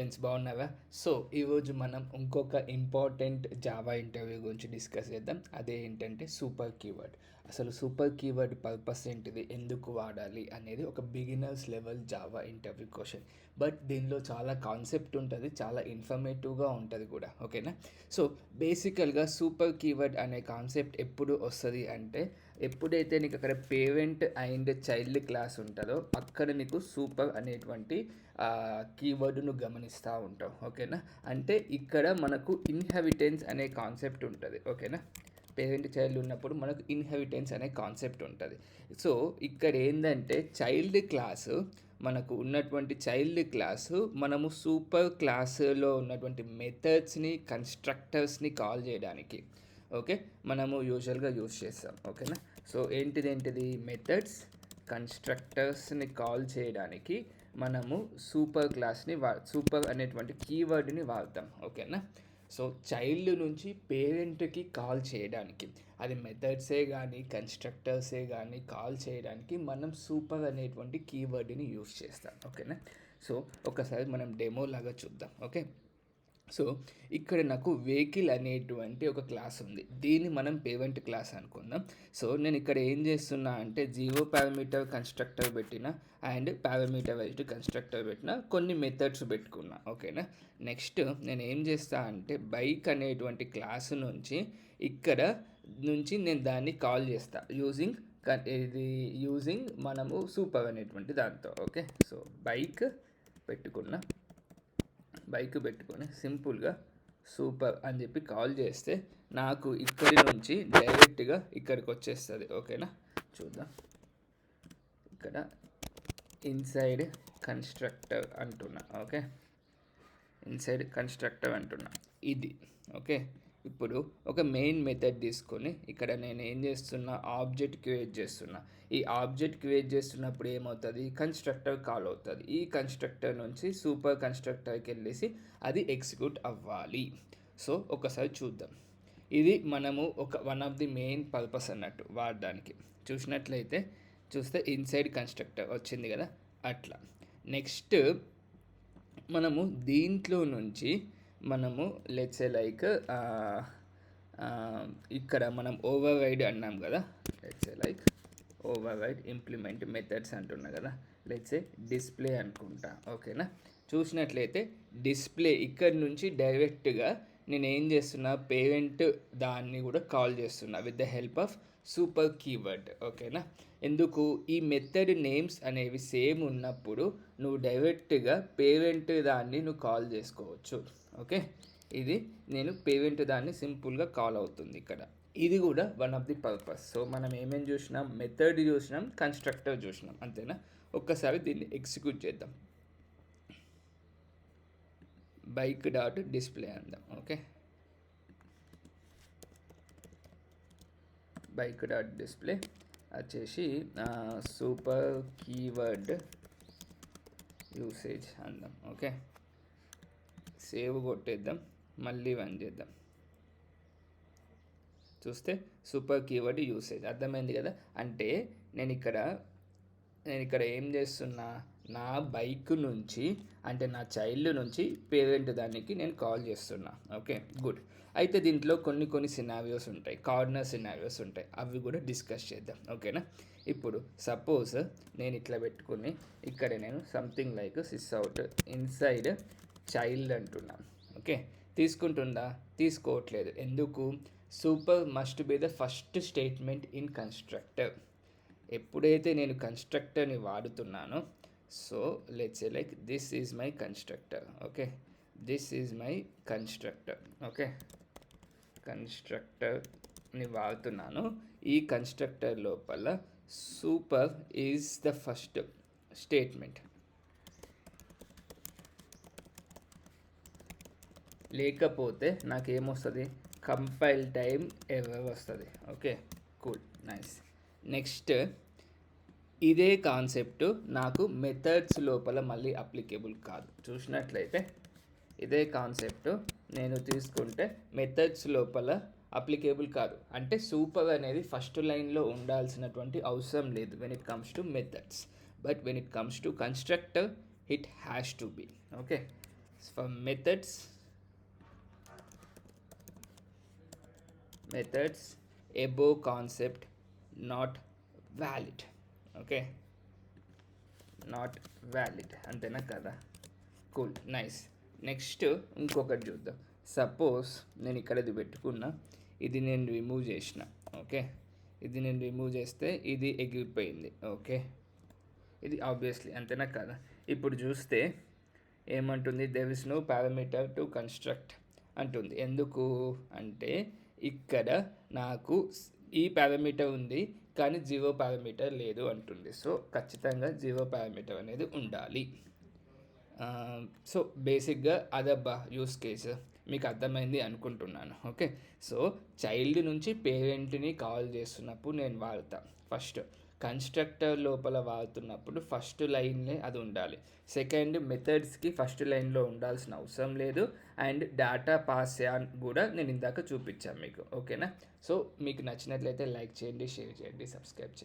Friends బాగున్నావా? So ఈరోజు మనం ఇంకొక ఇంపార్టెంట్ జావా ఇంటర్వ్యూ గురించి డిస్కస్ చేద్దాం. అదే ఏంటంటే సూపర్ కీవర్డ్. అసలు సూపర్ కీవర్డ్ పర్పస్ ఏంటిది, ఎందుకు వాడాలి అనేది ఒక beginners level Java interview question. But దీనిలో చాలా కాన్సెప్ట్ ఉంటుంది, చాలా ఇన్ఫర్మేటివ్గా ఉంటుంది కూడా. ఓకేనా? సో బేసికల్గా సూపర్ కీవర్డ్ అనే కాన్సెప్ట్ ఎప్పుడు వస్తుంది అంటే, ఎప్పుడైతే నీకు అక్కడ పేరెంట్ అండ్ చైల్డ్ క్లాస్ ఉంటుందో అక్కడ నీకు సూపర్ అనేటువంటి కీవర్డ్ను గమనిస్తూ ఉంటాం. ఓకేనా? అంటే ఇక్కడ మనకు ఇన్హెరిటెన్స్ అనే కాన్సెప్ట్ ఉంటుంది. ఓకేనా? పేరెంట్ చైల్డ్ ఉన్నప్పుడు మనకు ఇన్హెరిటెన్స్ అనే కాన్సెప్ట్ ఉంటుంది. సో ఇక్కడ ఏంటంటే చైల్డ్ క్లాసు, మనకు ఉన్నటువంటి చైల్డ్ క్లాసు మనము సూపర్ క్లాసులో ఉన్నటువంటి మెథడ్స్ని, కన్స్ట్రక్టర్స్ని కాల్ చేయడానికి ఓకే మనము యూజువల్గా యూజ్ చేస్తాం. ఓకేనా? సో ఏంటిది మెథడ్స్, కన్స్ట్రక్టర్స్ని కాల్ చేయడానికి మనము సూపర్ అనేటువంటి కీవర్డ్ని వాడతాం. ఓకేనా? సో చైల్డ్ నుంచి పేరెంట్కి కాల్ చేయడానికి, అది మెథడ్సే కానీ కన్స్ట్రక్టర్సే కానీ కాల్ చేయడానికి మనం సూపర్ అనేటువంటి కీవర్డ్ని యూజ్ చేస్తాం. ఓకేనా? సో ఒకసారి మనం డెమో లాగా చూద్దాం. ఓకే, సో ఇక్కడ నాకు వెహికల్ అనేటువంటి ఒక క్లాస్ ఉంది. దీన్ని మనం పేరెంట్ క్లాస్ అనుకుందాం. సో నేను ఇక్కడ ఏం చేస్తున్నా అంటే జీరో పారామీటర్ కన్స్ట్రక్టర్ పెట్టిన అండ్ పారామీటరైజ్డ్ కన్స్ట్రక్టర్ పెట్టిన, కొన్ని మెథడ్స్ పెట్టుకున్నా. ఓకేనా? నెక్స్ట్ నేను ఏం చేస్తా అంటే బైక్ అనేటువంటి క్లాస్ నుంచి ఇక్కడ నుంచి నేను దాన్ని కాల్ చేస్తా యూజింగ్ మనము సూపర్ అనేటువంటి దాంతో. ఓకే, సో బైక్ పెట్టుకొని సింపుల్గా సూపర్ అని చెప్పి కాల్ చేస్తే నాకు ఇక్కడి నుంచి డైరెక్ట్గా ఇక్కడికి వచ్చేస్తుంది. ఓకేనా? చూద్దాం. ఇక్కడ ఇన్సైడ్ కన్స్ట్రక్టర్ అంటున్నా. ఓకే, ఇన్సైడ్ కన్స్ట్రక్టర్ అంటున్నా ఇది. ఓకే, ఇప్పుడు ఒక మెయిన్ మెథడ్ తీసుకొని ఇక్కడ నేను ఏం చేస్తున్నా, ఆబ్జెక్ట్ క్రియేట్ చేస్తున్నా. ఈ ఆబ్జెక్ట్ క్రియేట్ చేస్తున్నప్పుడు ఏమవుతుంది, కన్స్ట్రక్టర్ కాల్ అవుతుంది. ఈ కన్స్ట్రక్టర్ నుంచి సూపర్ కన్స్ట్రక్టర్కి వెళ్ళేసి అది ఎగ్జిక్యూట్ అవ్వాలి. సో ఒకసారి చూద్దాం. ఇది మనము one of the main purpose అన్నట్టు వాడడానికి. చూస్తే ఇన్సైడ్ కన్స్ట్రక్టర్ వచ్చింది కదా, అట్లా. నెక్స్ట్ మనము దీంట్లో నుంచి మనము లెట్స్ లైక్ ఇక్కడ మనం ఓవర్ రైడ్ అన్నాం కదా, let's like override implement methods అంటున్నా కదా, లెట్స్ డిస్ప్లే అనుకుంటా. ఓకేనా? చూసినట్లయితే డిస్ప్లే ఇక్కడ నుంచి డైరెక్ట్గా నేను ఏం చేస్తున్నా, పేరెంట్ దాన్ని కూడా కాల్ చేస్తున్నా with the help of super keyword. ఓకేనా? ఎందుకు, ఈ మెథడ్ నేమ్స్ అనేవి సేమ్ ఉన్నప్పుడు నువ్వు డైరెక్ట్గా పేరెంట్ దాన్ని నువ్వు కాల్ చేసుకోవచ్చు. ఓకే, ఇది నేను పేరెంట్ దాన్ని సింపుల్గా కాల్ అవుతుంది ఇక్కడ. ఇది కూడా one of the purpose. So మనం ఏమేమి చూసినాం, మెథడ్ చూసినాం, కన్స్ట్రక్టర్ చూసినాం, అంతేనా? ఒక్కసారి దీన్ని ఎగ్జిక్యూట్ చేద్దాం. బైక్ డాట్ డిస్ప్లే అందాం. ఓకే, బైక్ డాట్ డిస్ప్లే వచ్చేసి సూపర్ కీవర్డ్ యూసేజ్ అందాం. ఓకే, సేవ్ కొట్టేద్దాం, మళ్ళీ రన్ చేద్దాం. చూస్తే సూపర్ కీవర్డ్ యూసేజ్ అర్థమైంది కదా. అంటే నేను ఇక్కడ ఏం చేస్తున్నా, నా బైక్ నుంచి అంటే నా చైల్డ్ నుంచి పేరెంట్ దానికి నేను కాల్ చేస్తున్నా. Okay, good. అయితే దీంట్లో కొన్ని సినారియోస్ ఉంటాయి, కార్నర్ సినారియోస్ ఉంటాయి, అవి కూడా డిస్కస్ చేద్దాం. ఓకేనా? ఇప్పుడు సపోజ్ నేను ఇట్లా పెట్టుకుని ఇక్కడ నేను something like sys out inside child అంటున్నాను. ఓకే, తీసుకుంటుందా? తీసుకోవట్లేదు. ఎందుకు? Super must be the first statement in constructor. ఎప్పుడైతే నేను కన్స్ట్రక్టర్ని వాడుతున్నానో, so let's say like this is my constructor. Okay, this is my constructor. Okay, కన్స్ట్రక్టర్ని వాడుతున్నాను. ఈ కన్స్ట్రక్టర్ లోపల super is the first statement. లేకపోతే నాకేమొస్తుంది, కంపైల్ టైం ఎర్రర్ వస్తుంది. Okay, cool, nice. నెక్స్ట్ ఇదే కాన్సెప్ట్ నాకు మెథడ్స్ లోపల మళ్ళీ అప్లికేబుల్ కాదు. చూసినట్లయితే ఇదే కాన్సెప్ట్ నేను తీసుకుంటే మెథడ్స్ లోపల అప్లికేబుల్ కాదు. అంటే సూపర్ అనేది ఫస్ట్ లైన్లో ఉండాల్సినటువంటి అవసరం లేదు when it comes to methods. But when it comes to constructor it has to be. Okay, For methods above concept not valid. Okay, not valid, అంతేనా కదా? Cool, nice. నెక్స్ట్ ఇంకొకటి చూద్దాం. సపోజ్ నేను ఇక్కడ ఇది పెట్టుకున్నా, ఇది నేను రిమూవ్ చేసిన. ఓకే, ఇది నేను రిమూవ్ చేస్తే ఇది ఎగిరిపోయింది. ఓకే, ఇది ఆబ్వియస్లీ, అంతేనా కదా? ఇప్పుడు చూస్తే ఏమంటుంది? There is no parameter to construct అంటుంది. ఎందుకు అంటే ఇక్కడ నాకు ఈ పారామీటర్ ఉంది కానీ జీరో పారామీటర్ లేదు అంటుంది. సో ఖచ్చితంగా జీరో పారామీటర్ అనేది ఉండాలి. సో బేసిక్గా అదబ్బా యూస్ కేసు మీకు అర్థమైంది అనుకుంటున్నాను. ఓకే, సో చైల్డ్ నుంచి పేరెంట్ని కాల్ చేస్తున్నప్పుడు నేను వాడతా. ఫస్ట్ కన్స్ట్రక్టర్ లోపల వాడుతున్నప్పుడు ఫస్ట్ లైన్లే అది ఉండాలి. సెకండ్, మెథడ్స్కి ఫస్ట్ లైన్లో ఉండాల్సిన అవసరం లేదు. అండ్ డేటా పాస్ కూడా నేను ఇందాక చూపించాను మీకు. ఓకేనా? సో మీకు నచ్చినట్లయితే లైక్ చేయండి, షేర్ చేయండి, సబ్స్క్రైబ్ చేయండి.